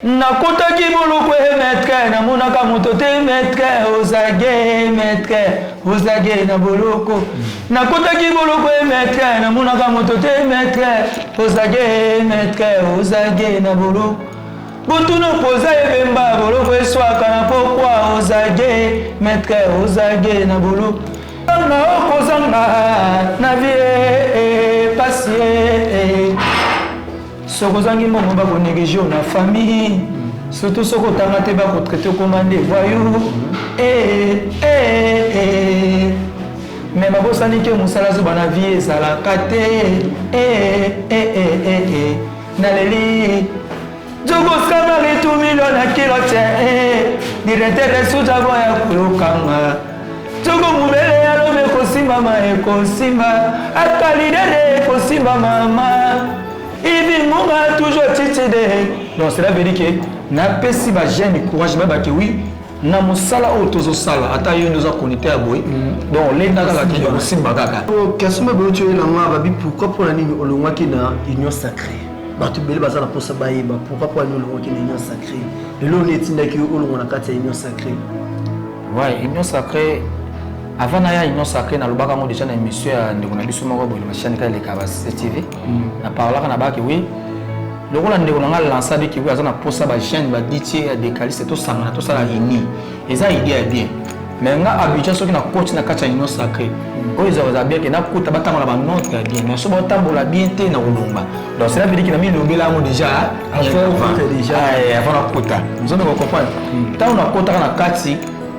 Nakotaki boloko emetre na monaka moto te metre ozage na boloko nakotaki boloko emetre na monaka moto te metre ozage na boloko botuna poza ebemba boloko eswaka na pokwa ozage na boloko na okozanga na vie pasie sokozangi mbongo bakonéglige na famille surtout soko tanga te bakotraite komande voyou mais babosani ke mosala zoba na vie ezalaka te naleli jokoskama retu milio na kilo te diretere sutabo ya koyokanga joko mobele yalobe ekosimba akalidede ekosimba mama Ibi monga toujours titide. Donc cela veut dire que na pesi ba jeune courage ba que oui na mosala otozo sala ata yo nous a connecté à boy. Donc les na kaka ki ko simba kaka. Kasuma ba otu na nga ba bi pourquoi pour la nini olongwa ki na union sacrée. Ba tu bele bazala posa ba yeba pourquoi pour la olongwa ki na union sacrée. Le lo netinda ki olongwa na kati ya union sacrée. Ouais, union sacrée avant na ya union sacrée na lobaka mo déjà na émission ya ndeko na biso moko boye machine ka le kaba CTV na parla kana ba ke oui lokola ndeko na nga lancer bi ki oui azana posa ba chaîne ba DJ ya décaliste to sangana to sala ini eza idée ya bien mais nga habitué soki na coach na kacha union sacrée oyo za bien ke na kuta batama na ba note ya bien mais so ba tambola bien te na kolomba donc cela veut dire que na mi lobela mo déjà avant na kuta nous on comprendre tant on a kota na kati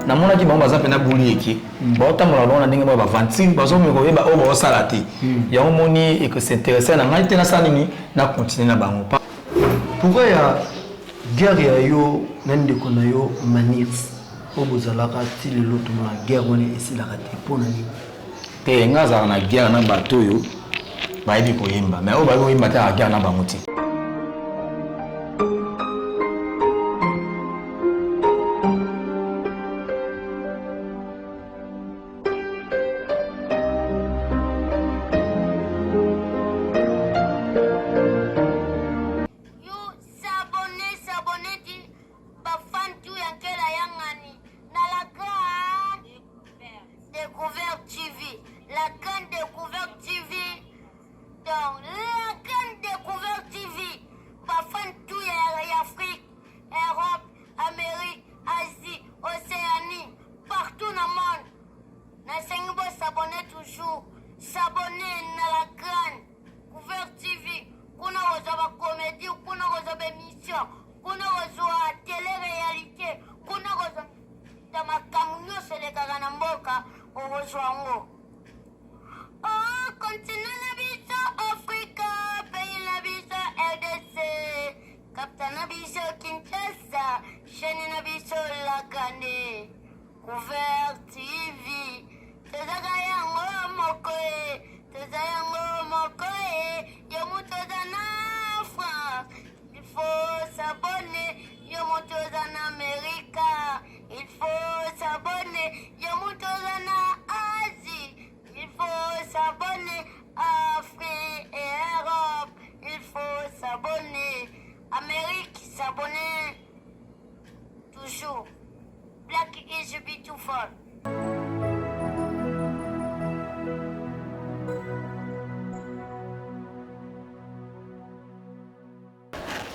na mona ki bango baza pena buli eki ba otambola lona ndenge ba vantine bazo me ko yeba o ba osala te ya omoni et que s'intéresser na ngai te na sala nini na continuer na bango pa pourquoi ya guerre ya yo nande ko na yo manirs o bozalaka ti le loto na guerre woni esilaka te pona ni te ngaza na guerre na bato yo ba yebi ko yemba mais o ba ko yemba ta guerre na bango ti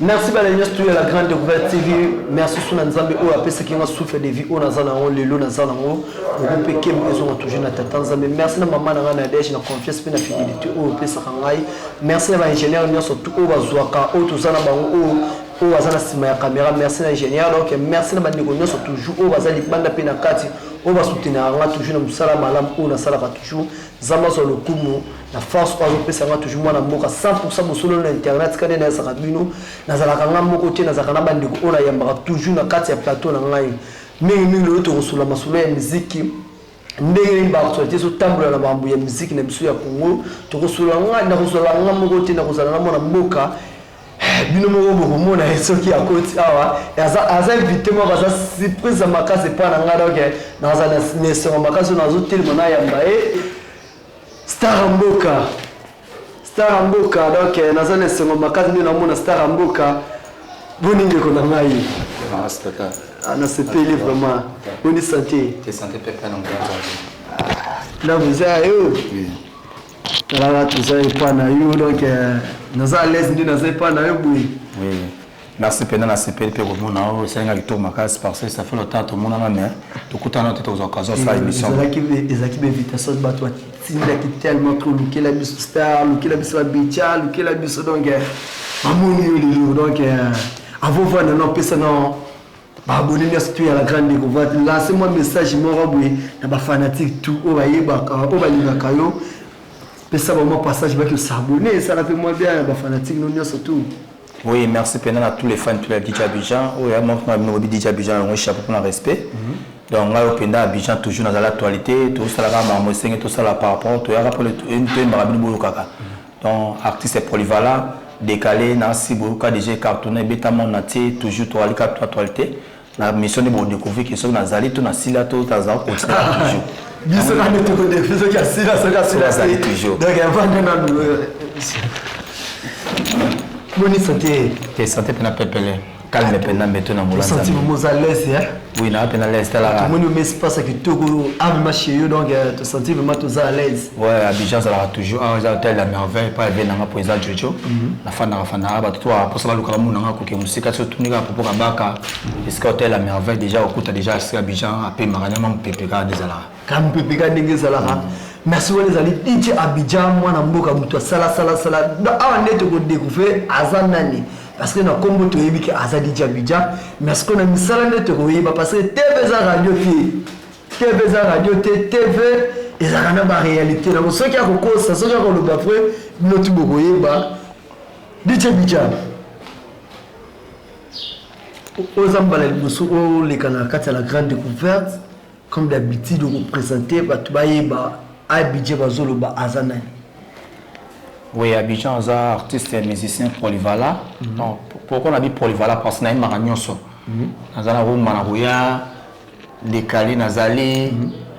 Merci Balagnos tout la grande découverte TV. Merci Suna Nzambe o apesa ki nga souffle de vie o nazana on lelo nazana ngo o peke bezo nga toujours na tata Nzambe. Merci na maman na na desh na confiance pe na fidélité o apesa kangai. Merci na ba ingénieur nyonso tout o bazwaka o tozana bango o bazana sima ya caméra. Merci na ingénieur donc merci na bandeko nyonso toujours o bazali banda pe na kati o ba soutenir nga toujours na musala malam o na sala ka toujours zama zo le kumu la force ozo pesa nga toujours mwana mboka 100% bosolo na internet kade na sakabino nazalaka nga moko te nazalaka na bandeko ona yambaka toujours na kati ya plateau na ngai mingi lo to kosula masolo ya muziki ndenge ni ba actualité so tambola na bambu ya muziki na biso ya Congo to kosula nga na kosula nga moko te na kosala na mwana mboka bino moko bokomona esoki ya koti awa aza invité mo baza surprise makasi pa na nga donc naza na nesengo makasi nazo telema na yamba Star Mboka donc naza nesengo makasi ndio namona Star Mboka Boni ndeko na ngai. Respecta. Ana sepeli vraiment. Boni santé. Te santé pépé na ngwa. Là vous êtes yo. Oui. Là tout ça est pas na yo donc nous à l'aise ndi na pas na yo boui. Oui. Merci pendant la CPL pour vous na c'est un tour makas parce que ça fait longtemps tout le monde en a mais tout coup on a toutes occasions ça émission. Ezaki invitation de bato tinda ki tellement trop luki la biso star, luki la biso bicha, luki la biso donc amoni yo lelo donc avant voir non pesa non ba abonné à la grande découverte lancez-moi message moko boye na ba fanatique tout o ba yeba ka o ba linga yo pesa ba mo passage ba ki s'abonner ça la fait moi bien ba fanatique non surtout. Oui, merci pendant à tous les fans de DJ Abidjan. Oui, moi je DJ Abidjan on chapeau pour le respect. Donc là au pendant Abidjan toujours dans l'actualité, tout ça là ma mosengue tout ça là par rapport tu as rappelé une marabini bolokaka. Donc artiste polyvalent décalé Nancy Boluka déjà cartonné bêta mon naté toujours to alika actualité. La mission de bon découvrir que sont dans Zali tout na sila tout dans un continent toujours. Biso na neto ko de biso ka sila Zali toujours. Donc avant de nous Boni santé. Te santé pena pepele. Calme pena meto na mulanga. Santé mo à l'aise hein. Oui, na pena l'aise là. Tout le monde met espace qui toko a marché yo donc te santé vraiment tout à l'aise. Ouais, Abidjan ça là toujours un hôtel la merveille pas bien na pour ça Jojo. La fana ba toi pour ça ba lukala munanga ko ke musika so tunika popo kabaka. Est-ce que hôtel la merveille déjà au kuta déjà c'est Abidjan après maranyama mpepeka dezala. Kam mpepeka ndenge zala. Merci les amis DJ Abidjan moi na mboka muto sala awa neto ko découvrir azanani parce que na kombo to yebi ki azadi DJ Abidjan merci qu'on a misala neto ko yeba parce que TV za radio TV ezakana ba réalité na so ki akoko ça so ki ko loba frère notre boko yeba DJ Abidjan ozambala liboso o le kana kata la grande découverte comme d'habitude de représenter ba yeba Abidjan bazoloba azanani. Oui, Abidjan est artiste et musicien polyvalent. Donc pourquoi on a dit polyvalent parce qu'on a une maranyonso. Nazana room manarouya, décalé nazali,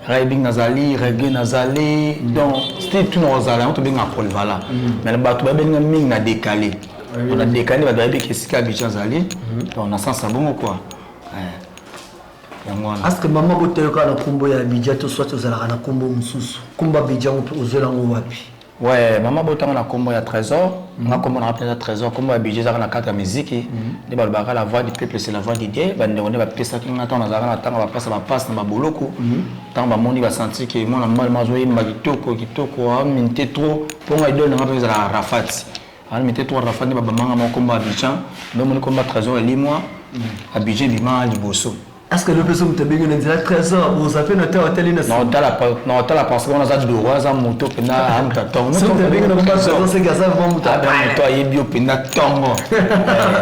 raibing nazali, reggae nazali. Donc c'était tout nazali, on te bien polyvalent. Mais le bateau bien ming na décalé. On a décalé, on a dit que c'est Abidjan nazali. Donc on a sens bon quoi. Est-ce que maman boteyo kana kombo ya Abidjan to soit ozala kana kombo mususu komba Abidjan ozola ngo wapi? Ouais, maman boteyo na kombo ya Trésor, na kombo na rappelé Trésor, kombo Abidjan za kana carte musique, de balbaka la voix du peuple c'est la voix d'idée, ba ndonde ba pesa kinga tona za kana tanga ba passe na boloko, tanga ba mondi ba sentir que mon mal mazoyi magitoko minte trop pour nga idole nga pesa la Rafat. Al minte trop Rafat ba manga mo kombo Abidjan, mais mon kombo Trésor et moi Abidjan bima liboso. Est-ce que le person te bien une trésor vous avez noté hôtel ina non la parce qu'on a ça do za moto pena amta tongo so te bien no pas c'est gaza vraiment moto moto ayebi pena tongo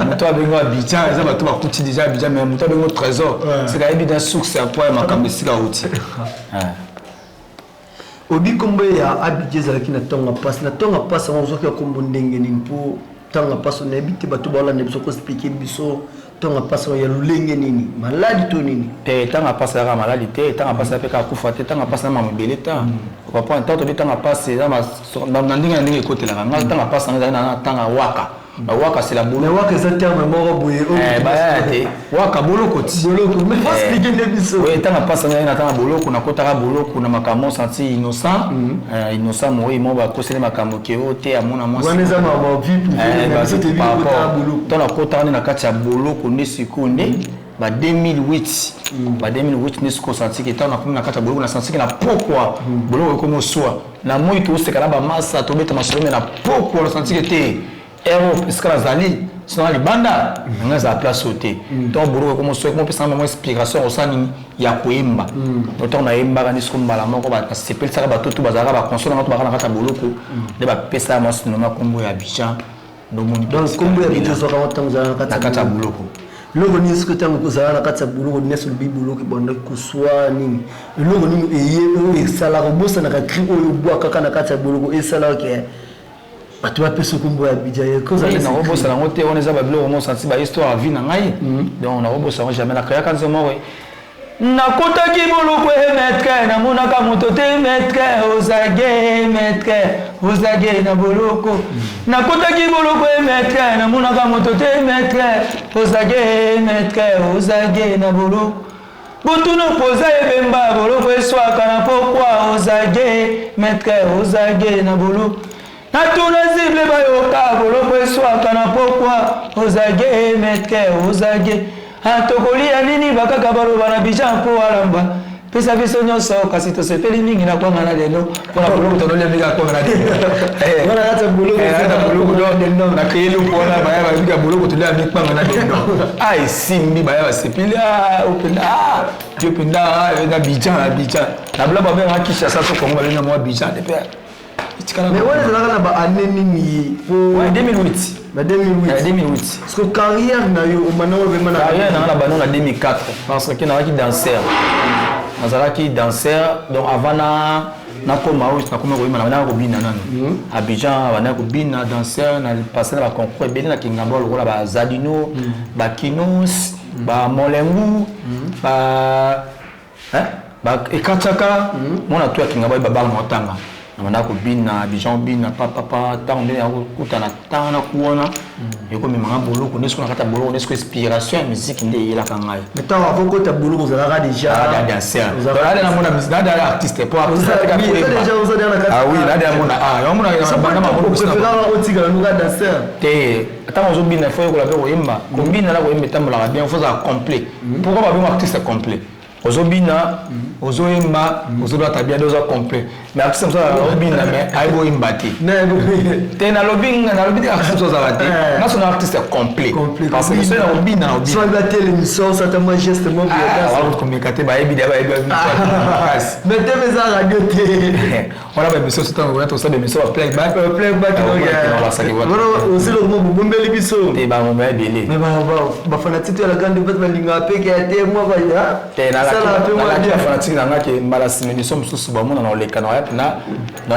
moto abengo Abidjan za bato ba kuti déjà Abidjan mais moto abengo trésor c'est ka yebi dans succès quoi makambe sika uti obi kombo ya Abidjan za kina tonga passe on zo ka kombo ndenge ni pour tonga passe on habite bato ba la ne biso ko expliquer biso tonga passe ya lulenge nini maladi to nini te tanga passe la maladi te tanga passe pe ka kufa te tanga passe na mamibele ta ko pa tant to tanga passe na ndinga côté la nga tanga passe na tanga waka ba waka c'est la boulot mais waka c'est terme moko boye ba te waka boloko mais expliquer ne biso oui tanga passe na tanga boloko na kota boloko na makamo senti innocent moi mo ba kosele makamo ke o te amona moi wana za ma vie pour c'était bien boloko dans la kota na kati ya boloko ne sikonde ba 2008 ne siko senti que tanga na kati ya boloko na senti que na pourquoi boloko comme soi na moi to se kala ba massa to beta masolo na pourquoi senti que te Ero iskala zali sona libanda nga za place sauter donc bolo comme so comme pesa mo explication osani ya koyemba donc na yemba kana siko mbala moko ba sepel saka ba toto bazaka ba console na to bakana kata boloko de ba pesa mo sino ma kombo ya Abidjan donc kombo ya Abidjan so ka tanza kata boloko logo ni siko tango kozala kata boloko nesul bi boloko bonda kuswa nini logo ni eye sala ko bosa na ka cri oyo bwa kaka na kata boloko e sala ke tu vas plus combo Abidjan cause na robo ça ngote on les a bablo on senti ba histoire vie na ngai donc on a robo ça jamais la créa quand c'est moi nakotaki boloko maître namonaka moto te maître ozage na boloko nakotaki boloko maître namonaka moto te maître ozage na boloko botuna poza ebemba boloko eswaka na pokwa ozage na boloko natuna zible bayoka boloko eswaka na pokwa ozage tokolia nini bakaka baloba na bijan mpo alamba pesa biso nyonso kasi tosepeli mingi na kwanga na lelo mpona boloko tonolia mingi akwanga na lelo nakeyeli mpona baya babika boloko tolia mikwanga na lelo esimbi baya basepeli openda na bijan na bula babenga kishasa to kongo babenga mwa bijan de pe mais on est là na année nini pour 2008 parce que carrière na yo maintenant carrière na bano na 2004 parce que na danseur donc avant na koma où na koma koyima na kobina nano Abidjan bana kobina danseur na passer na concours ebele na Kingabo lokola ba Zadino ba Kinos ba Molengu ba ekataka mona to ya Kingabo ba motanga na kobina Abidjan bina papa tango ya kutana tana kuona yoko memanga boloko nesko na kata boloko nesko inspiration ya musique nde yela kangai mais tant avant que ta boloko zalaka déjà danseur na mona musique na artiste pour artiste ka pour déjà vous allez na oui là de mona yo mona na boloko préférant otika na danseur te tango zo bina faut ko la be ko yemba ko bina la ko yemba tambola bien faut ça complet pourquoi pas bien artiste complet ozobina ozoyemba ozoba tabia doza complet mais artiste ça obina mais aibo imbati te na lobby artiste ça te na son artiste complet parce que c'est obina so la télévision ça t'a moi geste mon bien on communiquer ba ebi mais te mais ça radio te on a même ça tout on ça mais ça playback voilà aussi le mot bombeli biso te ba mo belé mais ba fanatique la grande bête balinga pe qui a été moi va te na la fanatique na ngaki mbala simeni so mususu ba mona na oleka na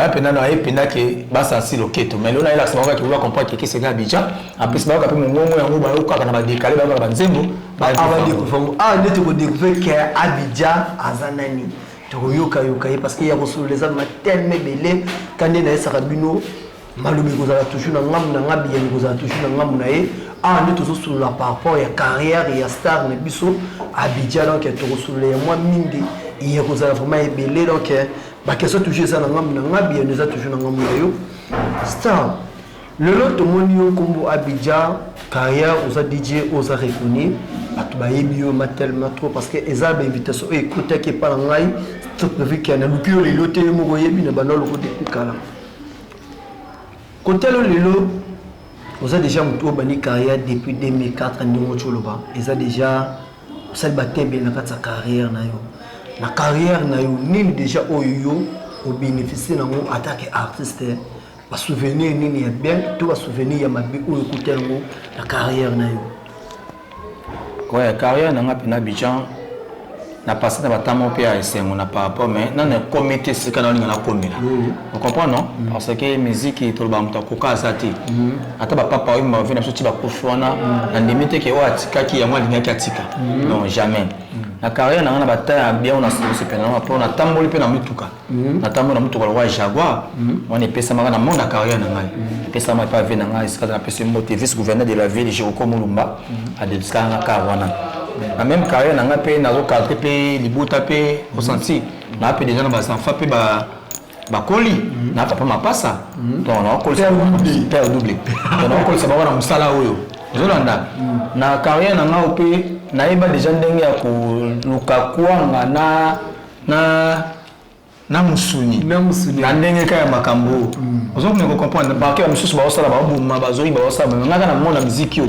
pena ke basa si loketo mais lona ila sima ka ki comprendre que c'est Abidjan après c'est ba ka pe mongongo yango ba ka na ba décaler ba nzembo ba découvrir ndete ko découvrir que Abidjan azanani to yoka parce qu'il y a reçu les hommes tellement belé quand il na sakabino malubi ko za toujours na ngam na ngabi ya ko za toujours na ngam na ye ndete to sur la par rapport ya carrière ya star na biso Abidjan donc to reçu les moi mingi il y a ko za vraiment belé donc ba question toujours ça na ngabi ya nous a toujours na ngam na yo star le lot moni yo kombo Abidjan carrière aux DJ aux reconnu atuba yebio tellement trop parce que ezaba invitation écouter qui par ngai tout prévu qu'il y a na lupio le loté mo yebi na banolo ko depuis kala côté le lo vous avez déjà muto bani carrière depuis 2004 ndingo choloba eza déjà salbatembe na kata carrière na yo la carrière na yo nini déjà oyo au bénéficier na mo attaque artiste ba souvenir nini ya bien to ba souvenir ya mabi o écouter ngo la carrière na yo ouais carrière na ngapi na Abidjan na passé na batamo pe a esengo na par rapport mais na na comité c'est kana ninga na komela vous comprenez non parce que musique to ba mta koka azati ata ba papa oyo ma vena soti ba kofona na ndemete ke o atika ki ya mwa linga ki atika non jamais la carrière na na bata bien on a se pena pour na tamboli pe na mituka na tambo na mituka wa Jaguar on est pesa maka na mon carrière na ngai pesa ma pa vena ngai ska na pesa mo vice gouverneur de la ville Jérôme Mulumba a de ska na kawana la même carrière na nga pe na zo cadre pe libuta pe ressenti na pe déjà na ba enfants pe ba koli na papa mapasa donc na koli père doublé donc na koli ça ba na musala oyo zolanda na carrière na nga pe na iba déjà ndenge ya ko luka kwanga na musuni na ndenge ka ya makambo ozo me ko comprendre ba ke mususu ba osala ba buma ba zoyi ba osala ba ngaka na mona musique yo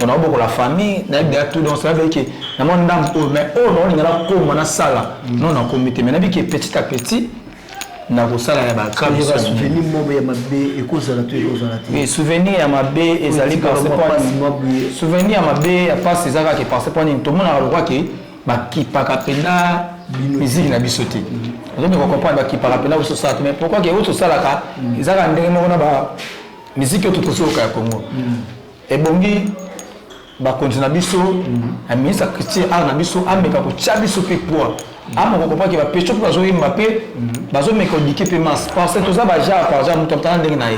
on a beaucoup la famille na bien tout donc ça veut dire que na mon ndam mais non ngala ko mona sala non na comité mais na bi que petit à petit na ko sala ya ba kam souvenir mo ya mabe e ko sala to e ko sala ti souvenir ya mabe ezali parce que souvenir ya mabe ya passe ezaka que parce que tout le monde a le droit que ba ki pa kapenda musique na bisoté on doit comprendre ba ki pa kapenda au société mais pourquoi que autre sala ka ezaka ndenge mo na ba musique tout so ka Congo et bongi ba continue biso a ministre Christian a na biso a meka ko tia biso pe poa ama ko comprendre que ba pecho ba zo Mbappé ba zo meka diké pe mas parce que ça ba ja par exemple tout temps ndenge na ye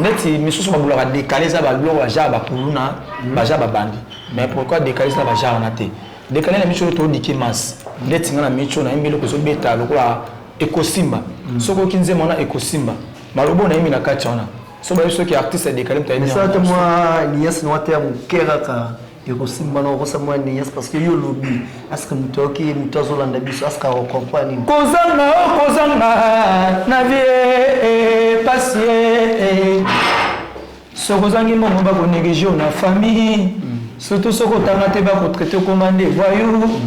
neti misusu ba bulaka décaler ça ba lo ba ja ba kuluna ba ja ba bandi mais pourquoi décaler ça ba ja na te décaler na micho to diké mas neti ngana micho na mbelo ko zo beta lokola ekosimba soko kinze mona ekosimba malobo na yimi na kati wana so ba biso ki artiste décalé ta yimi ça moi nias no terme keraka ekosimba no ko samwa nias parce que yo lobi aska mutoki mutazolanda biso aska o comprendre kozanga na vie passer soko zangi mo ba ko négliger na famille surtout soko tanga te ba ko traiter commander voyou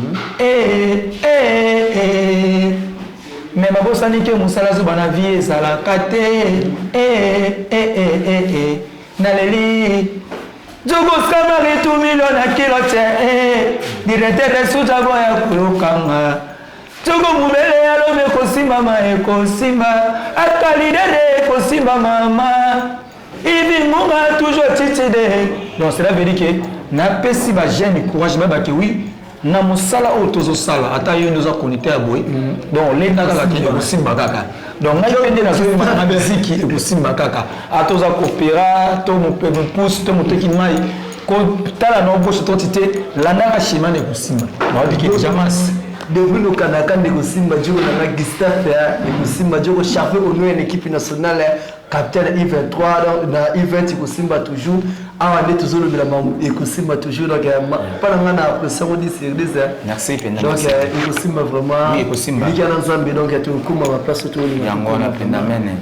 mais ma bossa ni que musala zo bana vie sala kate na leli jogo samari tu million kilote directeur de suja boya kulukanga jogo mubele yalo me kosimba ma ekosimba akalide de kosimba mama ibi munga toujours titide donc cela veut dire que na pesi ba jeune courage ba ke oui na musala otozo sala ata yo ndoza connecter à boy donc lenda kaka ki kosimba kaka donc ngai pende na so na beziki kosimba kaka atoza kopera to mo pe pousse to mo teki mai ko tala no bosse to tite landa ka shima ne kosimba na diki jamas depuis le Canada de kosimba jo na Gustave ya kosimba jo ko chafé au nom de l'équipe nationale capitaine I23 na I20 kosimba toujours awa nde tozolobela ekosimba toujours donc pas na na pression di service merci penda donc ekosimba vraiment oui ekosimba likana nzambe donc atukuma ma place to li yango na penda mene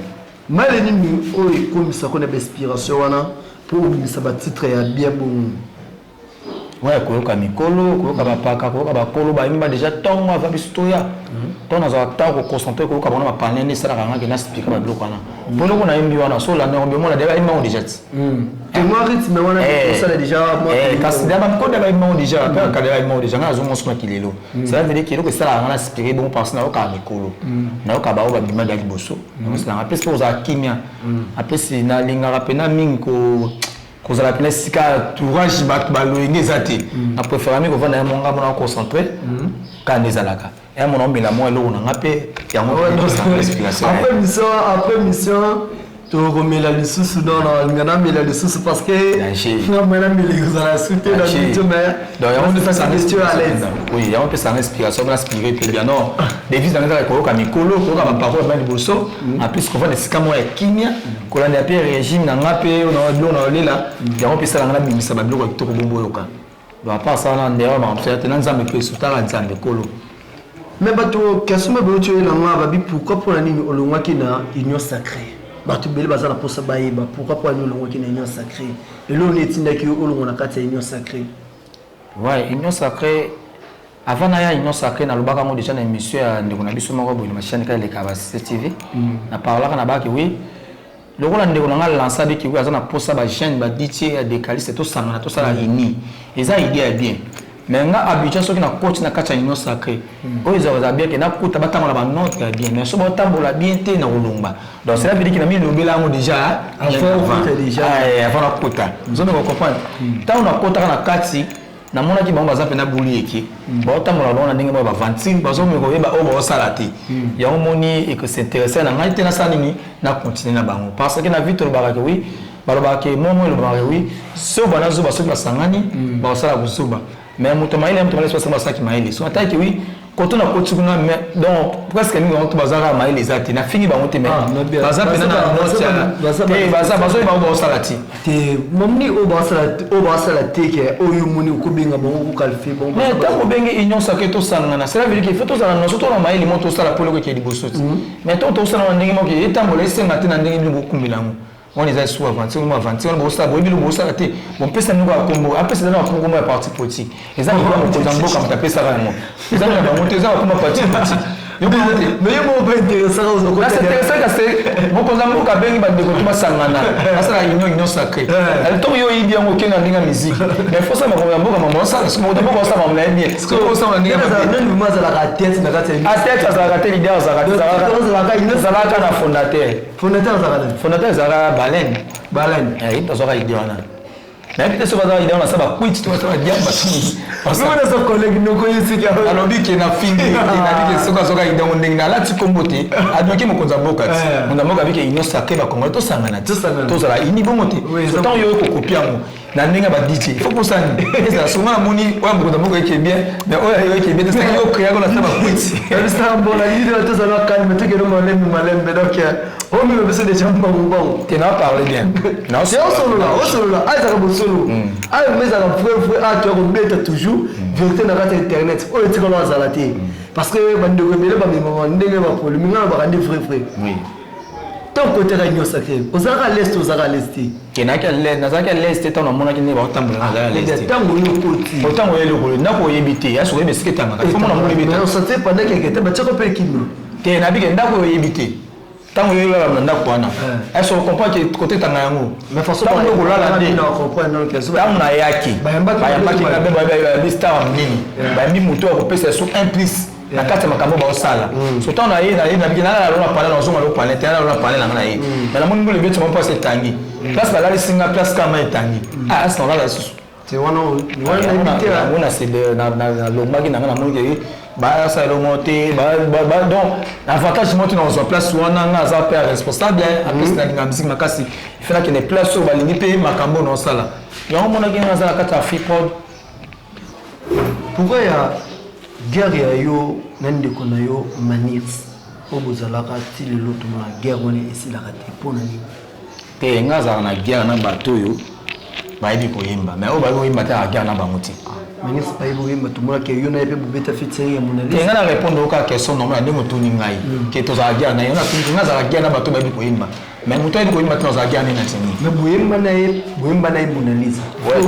male nini o ekomisa ko na inspiration wana pour obimisa ba titre ya bien bon ouais koyoka mikolo koyoka bapaka koyoka bakolo bayimba déjà ntongo ava biso toya to nazala ntango koconcentre koyoka bango bapanene esalaka ngaki na spika babiloko wana poloko nayimbi wana solanda omemona de bayimbango déjà ti moi rythme wana osala déjà kasi da bakoda bayimbango déjà mpe akade bayimbango déjà nga nazomosomaki lelo cela veut dire ke eloko esalaka nga na spire bongo parce nayokaka mikolo nayoka bao babima da liboso namoselanga apesi mpe kozala kimia apesi nalingaka mpena mingi kozala pena sika tourage bato baloyenge eza te na préféra mingi kovanda ya monga mona koconcentre kana ezalaka ya mona omela mwa eloko nanga mpe yango après mission tokomela lisusu non ngana mela lisusu parce que ngana mela kozala soute na video mais donc yango nde pesa question à l'aise oui yango pesa inspiration na inspiré pe bien non devise dans la koyoka mikolo koyoka ba parole ba liboso en plus ko vanda sika mwa ya kinya kolanda pe régime na ngape na lela yango pesa ngana bimisa ba biloko kitoko bombo yoka donc à part ça na ndero ma observe na nzambe pe sutala nzambe kolo mais bato kasuma ba tu na ngwa ba bi pourquoi pour la nini olongwaki na union sacrée bato bele bazala posa bayeba pourquoi pour nous longo qui na union sacrée et là on est tindaki olongo na kati ya union sacrée ouais union sacrée avant na ya union sacrée na lobaka ngo déjà na émission ya ndeko na biso moko boye na machine ka leka ba CTV na parlaka na baki oui lokola ndeko na nga lancer biki oui azana posa ba jeune ba DJ ya décaliste to sangana to sala ini eza idée bien mais nga habitué soki na coach na kati ya union sacrée oyo ezala bien ke na kuta batambola ba note ya bien mais so batambola bien te na kolomba donc cela veut dire que na mi lobela yango déjà avant na kuta nzono ko comprendre tant na kota na kati na mona ki bango baza pena buli eki batambola lona ndenge ba vantine bazo me ko yeba o ba sala te yango moni et que s'intéresser na ngai te na sala nini na continuer na bango parce que na vite lobaka oui balobaka momo lobaka oui so bana zo baso basangani ba sala kusuba mais muto maile muto maile sosa basaki maile so ataki oui quand on a coaché donc presque nous on bazara maile ezati na fini ba monte mais baza pena na notia baza bazo ba ba salati te momni o ba salati ke o yumuni ko binga ba ko kalfi bon mais ta ko bengi union sacrée to sangana cela veut dire que faut to sala no so to na maile moto sala polo ko ke libosoti mais to sala ndenge mo ke etambola esenga te na ndenge bi ko kumbilango on les a sous avancer on va ça boy bilo bossa raté bon pesa nous va combo après c'est dans un combo parti politique et ça on va monter comme taper ça vraiment et ça on va monter ça comme parti politique mais yo pas intéressant aux là c'est intéressant que c'est mon kozambo ka bengi ba ndeko tuma sangana ça la union sacrée elle tombe yo idi yango ke na ndinga musique mais faut ça makomba mboka maman ça ce mot de mboka ça mamla bien ce que ça na ndinga même moi ça la tête na kati a tête ça la tête leader ça la kana fondateur Fondateur Zara Baleine. Il doit avoir idée. mais peut-être ce bazar il est on a ça ba quit tu vas ça va dire parce que on a son collègue no connaissez qui alors dit qu'il na fini il a dit que soka il donne ndinga là tu kombote adoki mokonza boka on a moka avec une sacré ba kongo to sangana to ça ini bongote tant yo ko copier mo na ndinga ba DJ il faut pour ça ça souvent moni wa mokonza boka qui est bien mais o qui est bien c'est yo créer ko la ça ba quit ça bon la idée to ça va calme te que no malem donc on me besoin de jambes bon tu n'as parlé bien non c'est au solo là ah ça va solo ah mais ça va frère ah tu as toujours vérité na carte internet o etika lo azalati parce que bande ko mele ba mema ndenge ba polo minga ba rendre frère oui ton côté réunion sacré ozaka l'est ozaka l'est kenaka l'est nazaka l'est tant mona kine ba tambola na l'est tango yo koti autant oyelo ko na ko yebite ya so yebesike tanga faut mona mo yebite on sentait pendant que était ba tchako pe kino te na bike ndako yebite tango oyelo la ndako wana est-ce qu'on comprend que côté tanga yango mais façon tango ko la de on comprend non que tango na yaki ba yamba ki na be ba star mini ba mi moto ko pesa so un plus na kati makambo ba osala so tant na ye na bike na la parler dans zonga lo parler te na la parler na ye mais la moni le bitu mo pas tangi place ba la singa place kama tangi ah ça on va la c'est wana on a c'est na lo magi na moni ke ba ça le monter ba donc l'avantage monter dans une place où on a za père responsable à plus na musique makasi il fait là qu'il y a place sur ba lingi pe makambo non ça là ya on mona ki na za kata fipod pourquoi ya guerre ya yo nande kona yo manirs o bozalaka ti le loto na guerre on est ici la raté pona ni te ngaza na guerre na bato yo ba yebi ko yimba mais o ba yo yimba ta guerre na banguti manirs pa yebo yimba to mona ke yo na yepe bubeta fitiri ya monaliste te ngana répondre au cas question normale ndemo tuni ngai ke to za guerre na yo na tuni ngaza guerre na bato ba yebi ko yimba mais muto yebi ko yimba to za guerre na tini mais boyemba na ye monalisa ouais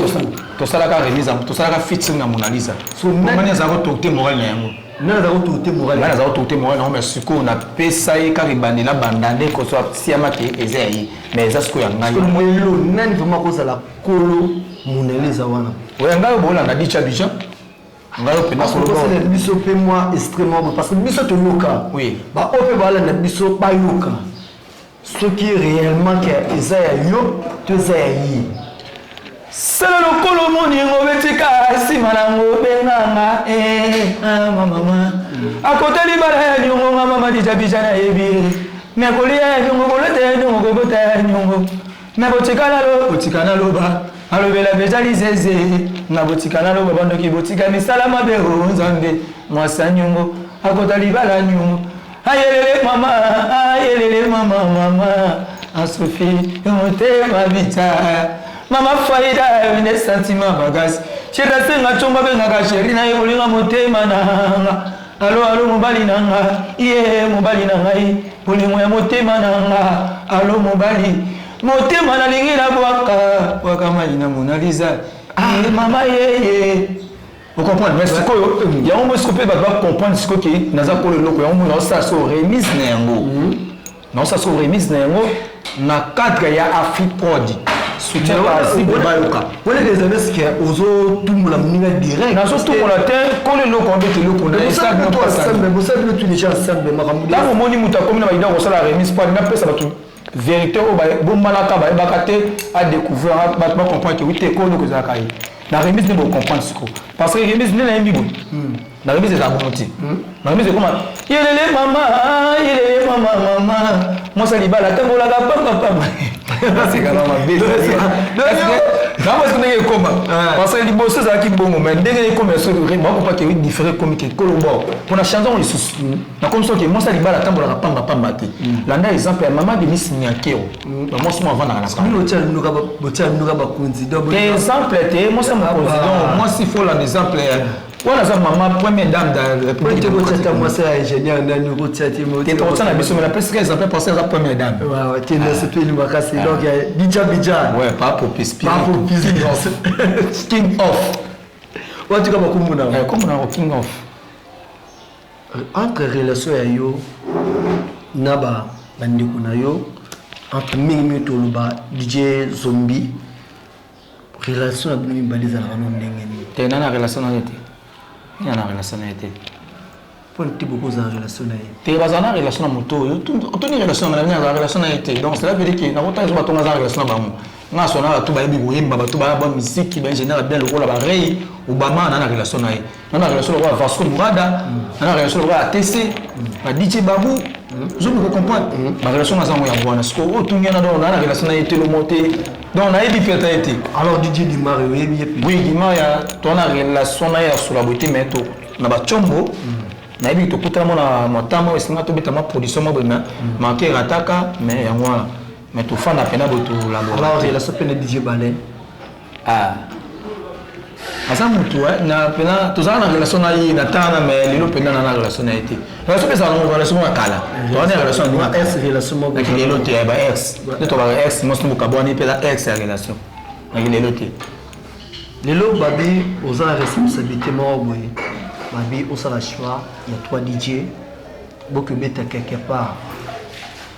to sala ka remise to sala ka fitiri na monalisa so mani za ko to te moral na yango na za ko to te moral na za ko to te moral na mais siko na pesa ye ka ribandela bandande ko so siama ke ezai mais za siko ya ngai ko moyelo nani vraiment ko sala kolo monalisa wana ouais ngai bola na dicha bija ngai opena ko c'est biso pe moi extrêmement parce que biso to loka oui ba ope bala na biso ba yoka ce qui est réellement que ezaya yo to zayi c'est le kolo moni ngobetika sima na ngobenganga mama à côté libara nyongo mama dicha bija na ebi me kolia nyongo kolete nyongo kobota nyongo me botikana lo ba alobela betali zeze na botikana lo bando ki botika misala mabe nzambe mwasa nyongo akota libala nyongo ayelele mama asofi motema bita mama faida une sentiment bagasi chirase ngachomba benga sheri na yolinga motema nanga alo mobali nanga ye mobali nanga olingo ya motema nanga alo mobali motema na lingira bwaka mali na monalisa mama ye vous comprenez mais c'est quoi il y a un mot scopé va comprendre ce que naza ko le loko ya un ça so remise na yango non ça so remise na yango na cadre ya afipod soutien par cible bayoka wala des amis qui ozo tumula mninga direct na so tumula te ko le loko mbete loko na ça non pas ça mais vous savez tous les gens ensemble makamudi là mon moni muta comme na baida ko sala remise pas na pesa batu vérité o ba malaka ba bakate à découvrir ba comprendre que oui te ko loko za kai la remise ne peut comprendre ce que parce que remise n'est pas bibo la remise est à bonté la remise est comment yelele mama moi ça libala tango la papa c'est quand même bête non parce que n'est comme parce que libo c'est ça qui bon mais dès que comme ça moi pas que différent comme que colombo pour la chanson les sous na comme ça que moi ça libala tango la pamba te là na exemple maman de miss nyakeo moi souvent avant na la nous tient nous ka ba kunzi donc exemple te moi ça me considère moi s'il faut l'exemple voilà ça maman première dame de la République de Côte moi c'est ingénieur dans nous timo tu es na biso mais la presque exemple penser à première dame ouais tu ne sais plus le makasi donc bija ouais pas pour pispir pas pour pispir king of ouais tu comme kumuna comme on king of entre relation ya yo naba bandeko na yo entre mingi to ba DJ Zombie relation na bino baliza na non ndenge ni te na relation na été il y a une relation na été pour ti beaucoup de relation na été te bazana relation na moto tout ni relation na relation na été donc cela veut dire que na wota zo batonga za relation na bango nga sona tout ba yebi koyemba bato ba ba musique ba ingénieur bien lokola ba rei Obama na relation na ye na relation lokola Vasco Murada na relation lokola TC ba DJ Babu je me comprends ma relation na zango ya bwana siko o tungia na do na relation na ye telo monté donc na yebi feta été alors DJ Dimar yebi oui Dimar ya ton relation na ya sur la beauté mais to na ba chombo na yebi to kutana na motamo esinga to beta ma production mo bena manquer ataka mais ya ngwa mais tout fan appena boto la alors il a s'appelle DJ Ballet asa mutu na pena tozana na relation na yi na tana mais lelo pena na relation na été relation pesa na relation na kala to na relation na ex relation mo na lelo te ba ex de to ba ex mo smu ka boni pela ex relation na lelo te lelo babi aux responsabilité mo boy babi au sala choix il y a 3 DJ beaucoup beta quelque part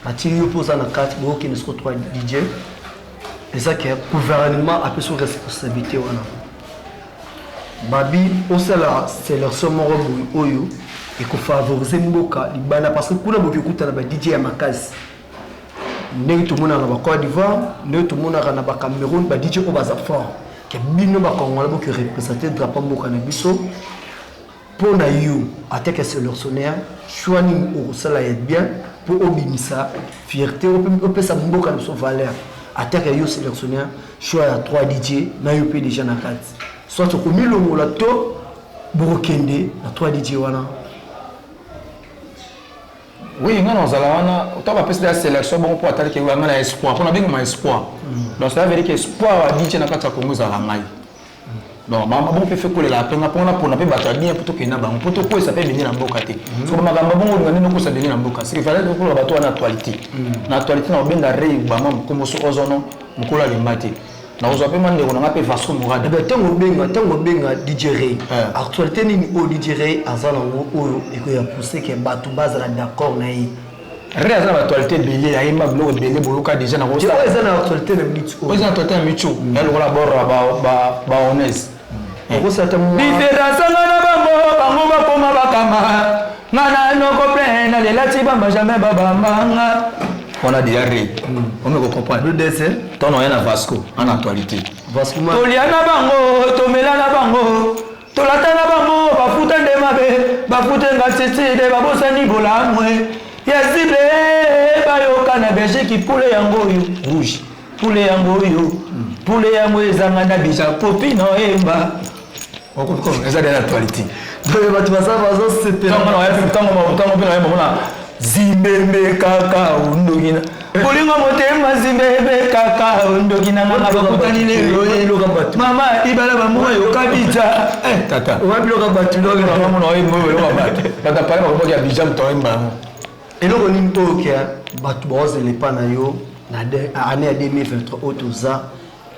atiri posa na carte beaucoup qui ne sont 3 DJ et ça que gouvernement a pris son responsabilité wana babi au sala sélection mo oyo et ko favoriser mboka libana parce que kuna boki kutana ba DJ ya makasi ndenge tout monde na ba Côte d'Ivoire ndenge tout monde na ba Cameroun ba DJ au baza fort que bino ba Congo la boki représenter drapeau mboka na biso pour na you attaque sélectionnaire choani au sala est bien pour obimisa fierté au peut sa mboka na so valeur attaque you sélectionnaire choix à 3 DJ na yo pe déjà na 4 soit au milongo la to burokende na 3 DJ wana oui nga nozala wana to ba pesa sélection bon pour attaquer nga na espoir pour na benga ma espoir donc ça veut dire que espoir wa DJ na kata Congo za ngai donc mama bon peut faire coller la penga pour na pe bato bien pour to kena ba pour to ko ça peut venir na mboka te so magambo bon ngani no ko ça venir na mboka c'est qu'il fallait que ko bato na actualité na benga rei ba mam ko so ozono mkola limati na ozo pe mande ko na pe Vasco Murada be tango benga DJ Ray actualité ni o DJ Ray azala o e ko ya pousser que bato bazala d'accord na yi Ré azala actualité belé ya imba blo belé boloka déjà na ko ça azala actualité na mitu o za actualité mitu elle ko la borra ba honnête ko certainement différence na bango ba koma bakama ngana no ko plena le lati ba jamais baba manga on a déjà ré on me comprend le dessert ton on na Vasco en actualité Vasco toliana bango tomelana bango tolatana bango bafuta nde mabe bafuta ngatiti de babosani bolamwe yasibe bayoka na Belgique poulet yango yo rouge poulet yango ezanga na bija popi no emba okoko eza de l'actualité donc bato baza c'était tango pena mona zimbembe kaka undogina bolingo motema zimbembe kaka undogina ngana bakutani lelo mama ibala bamoyo yokabiza tata wabiloka bato ndoge mama no embo lo bato tata pale bakoki ya bija mtoemba eloko nini oyo bato baozelepa na yo na année ya 2023 oyo toza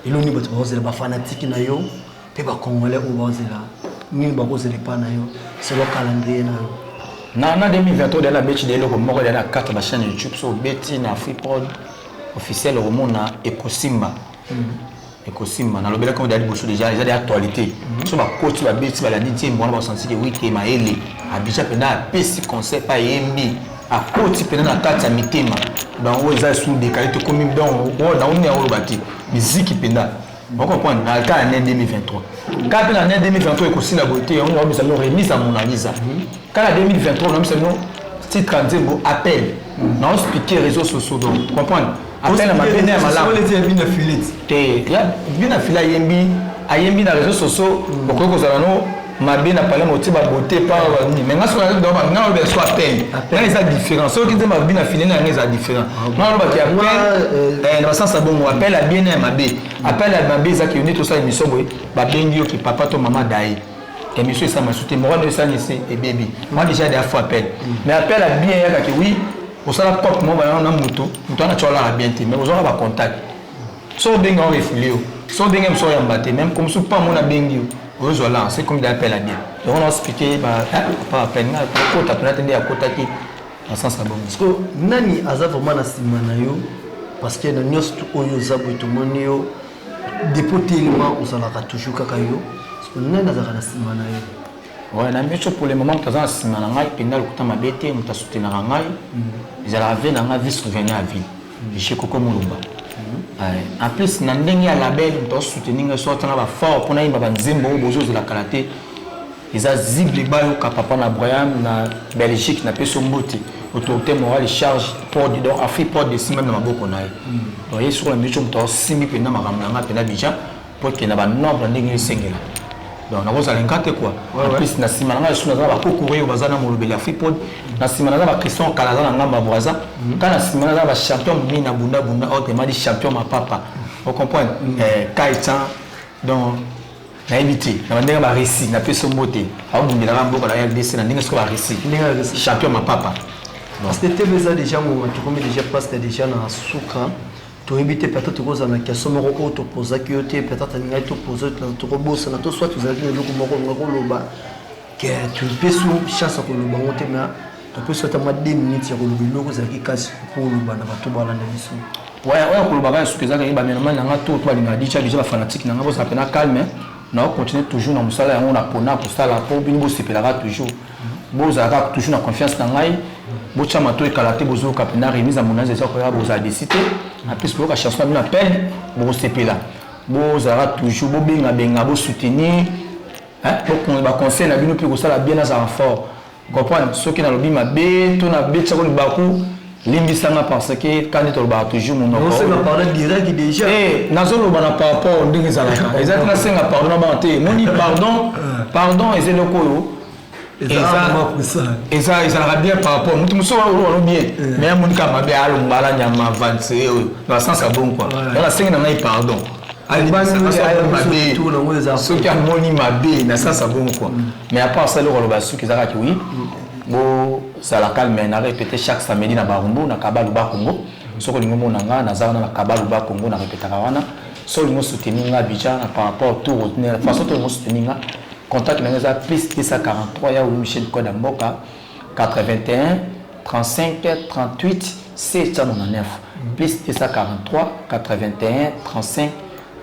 eloko nini bato baozela bafanatike na yo mpe bacongolais oyo baozela nini bakozelepa na yo selo calendrier na yo na 2023 de la beti de eloko moko de la carte ba chaîne YouTube so beti na Freepod officiel romona Ekosimba na lobela comme dali bosso déjà les actualités so ba coach ba beti ba la dit mbona ba sentir que oui que maele abija pena pesi conseil pa yembi a coach pena na carte ya mitema donc on est sous des qualités comme donc on a on est au bati musique pena on comprend na cas année 2023 quand l'année 2023 est la beauté on a mis ça remise à Mona Lisa quand la 2023 on a mis ça titre Nzembo appel na expliquer réseaux sociaux donc comprendre appel à ma bene mala on les bien affiliés te ya bien affilié ayembi na réseaux sociaux beaucoup kozala no mabe na parler moti ba beauté pas mais nga so do ba nga be so appel là ils a différent so qui dit ma bien affilié na nga différent moi ba ki appel na sens bon appel à bien na mabe appel à mabe ça qui unit tout ça émission boy ba bengi yo ki papa to maman dai émission ça m'a soutenu moi de ça ici et baby moi déjà des fois appel mais appel à bien ya ki oui au sala pop moi ba na muto na chola la bien mais aux aura ba contact so bengi on refulé so bengi me so ya mbate même comme so pas mon na bengi là c'est comme d'appel à bien donc on a expliqué pas appel na ko ta peut attendre à côté qui en sens bon parce que nani aza vraiment na simana yo parce que na nyos tu oyo zabu to monio dépotélement osala toujours kaka yo parce que nani aza na simana yo ouais na micho pour le moment taza simana ngai penda lokuta mabete muta soutenir ngai ils ala ave na ngai vie souvenir à vie chez Koko Mulumba En plus na ndenge ya label to soutenir sorte na ba fort pour na yimba banzembo bozo de la karaté eza zible bayo ka papa na Braham na Belgique na peso mboti autorité morale charge pour donc Afriport de si même na maboko na ye donc sur la mission to simi pe na makamna nga pe na bija pour que na ba nombre ndenge sengela donc na koza lengate quoi en plus na sima nga suna za ba kokourir bazana molobeli Afriport na sima na ba Christian Kalaza na ngamba boaza kana sima na ba champion mina bunda bunda autrement dit champion ma papa vous comprenez Kaitan donc na éviter na ndenge ba récit na peso moté a bundela nga mboko la RDC na ndenge so ba récit champion ma papa parce que TV déjà moi tu comme déjà passe déjà na suka to éviter peut-être cause na question moko auto poser que peut-être na to poser to boss na to soit tu as le loko moko ngako loba que tu peux sous chance ko loba ngote mais tu peux soit ma 2 minutes ya ko loba loko za ki cash pour loba na bato bala na biso ouais ko loba ba sukiza ka ba mena na ngato to balinga dicha déjà ba fanatique na ngabo ça pena calme na continuer toujours na musala yango na pona pour ça la pour bino sepelera toujours bozaka toujours na confiance na ngai bocha mato e kalaté bozo kapena remise à monage ça ko ya boza décider en plus pour ka chanson na peine bo sepela bozaka toujours bo benga bo soutenir hein pour ba conseil na bino pe ko sala bien na za fort comprendre ce qui na lobi mabe to na betcha ko baku limbisanga parce que quand tu ba toujours mon on se parler direct déjà nazo lo bana par rapport ndenge za la exactement senga pardon ba te moni pardon et c'est le ko et ça va bien par rapport mutu muso wa bien mais mon ka mabe alo mbala nyama avance dans le sens bon quoi dans la senga na pardon ali ba ce qui a moni mabe na sens bon quoi mais à part ça le ba su ki zaka ki oui bo ça la calme na répéter chaque samedi na Barumbu na Kabalu ba Congo soko lingo mona nga na zana na Kabalu ba Congo na répéter wana so lingo soutenir nga bija par rapport tout retenir façon to lingo soutenir nga contact na nga plus 243 ya Michel Koda Mboka 81 35 38 799 plus 243 81 35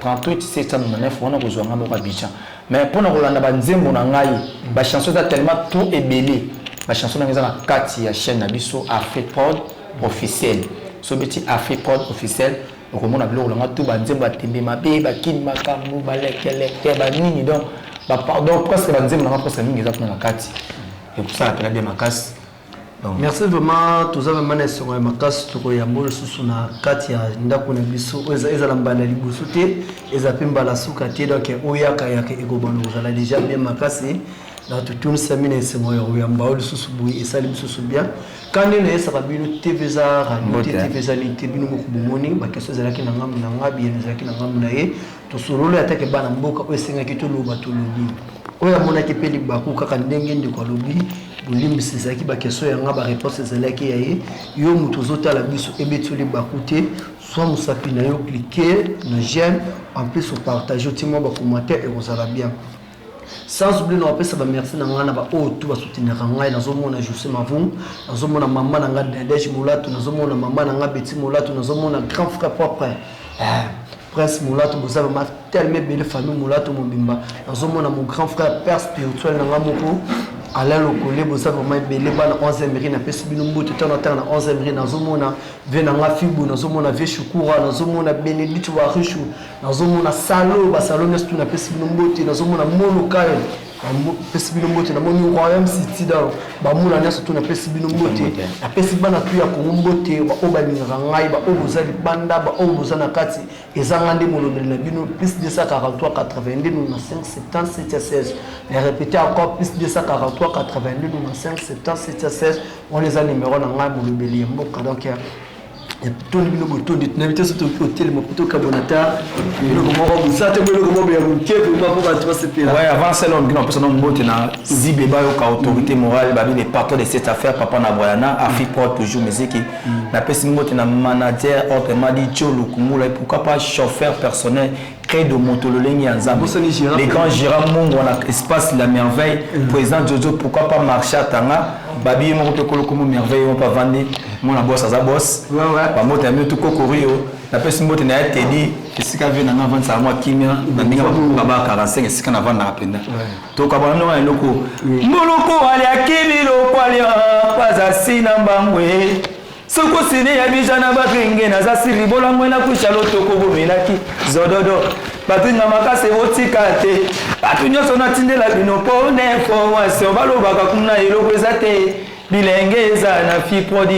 38 799 on a besoin nga Mboka bija mais pour na kolanda ba nzembo na ngai ba chanson ça tellement tout est belé la chanson dans la carte ya chaîne nabiso Afriport officiel so beti Afriport officiel romo na biloko nga tout ba nzembo atembe mabe ba kin makambu ba lekele ba nini donc ba pardon presque ba nzembo na presque mingi za na carte et pour ça la bien makasi merci vraiment tous avez mané sur makasi to ya mbolo susu na carte ya ndako na biso eza lambana libusu te eza pemba la suka te donc oyaka yake egobano za déjà bien makasi na tout le semaine c'est moi ya mbao susu bui esali susu bien quand il est ça bino TV za radio TV za ni TV no kubumoni ba keso za laki na ngamu na ngabi ya za laki na ngamu na ye to sololo atake bana mboka osenga kitu loba to lobi oya mona ke peli baku kaka ndenge ndi kwa lobi bulimbisi za ki ba keso ya ngaba réponse za laki ya ye yo mutu zota la biso ebetuli bakute soit musapi na yo cliquer na j'aime en plus au partager timo ba commentaire et vous allez bien. Sans oublier non ça va merci na ngana ba o tout ba soutenir ngai na zomona José Mavung na zomona maman na ngada Deji Moulatou na zomona maman na ngaba Betty Moulatou na zomona grand frère propre Prince Moulatou vous avez tellement belle famille Moulatou Mobimba na zomona mon grand frère père spirituel na ngamoko Alain Lokole vous avez vraiment belle bana 11e mairie na pesi bino mbote tant na 11e mairie na zomona venanga fibu na zomona veshukura na zomona Benedict wa rishu na zomona salo ba salon nestu na pesi bino mbote na zomona mono kael pesi bino mbote na moni royaume city da ba mula nyaso to na pesi bino mbote na pesi bana tu ya ko mbote ba obalinga ngai ba obuzali banda ba obuzana kati ezanga ndi molobeli na bino plus 243 82 nous 5 77 16 les répéter encore plus 243 82 nous 5 77 16 on les a numéro na ngai molobeli mboka donc tout le monde tout dit n'inviter surtout hôtel mon plutôt cabonata le comment vous ça te le comment bien vous que pour pas tu vas se payer ouais avant ça on dit on peut non bote na zibe ba yo ka autorité morale ba les partenaires de cette affaire papa na Boyana Afriport toujours musique na pesi bote na manager autrement dit Cholo Kumula pourquoi pas chauffeur personnel créé de motololengi en Zambie les grands Gérard Mungo on espace la merveille président Jojo pourquoi pas marcher tanga babi mo ko ko comme merveille on pas vendre mon boss à boss ba moto mi tout kokorio na pesi moto na tedi esika vena na vendre ça moi kimia na ninga baba 45 esika na vendre na penda to ka bana no eloko moloko ali akili lo kwali pas asina mbangwe Soko sini ya bijana batringe na zasiri bola mwena kushalo toko bomelaki zododo batringa makase botikate batunyo sona tindela bino pone information balobaka kuna eloko ezate bilenge eza na fi prodi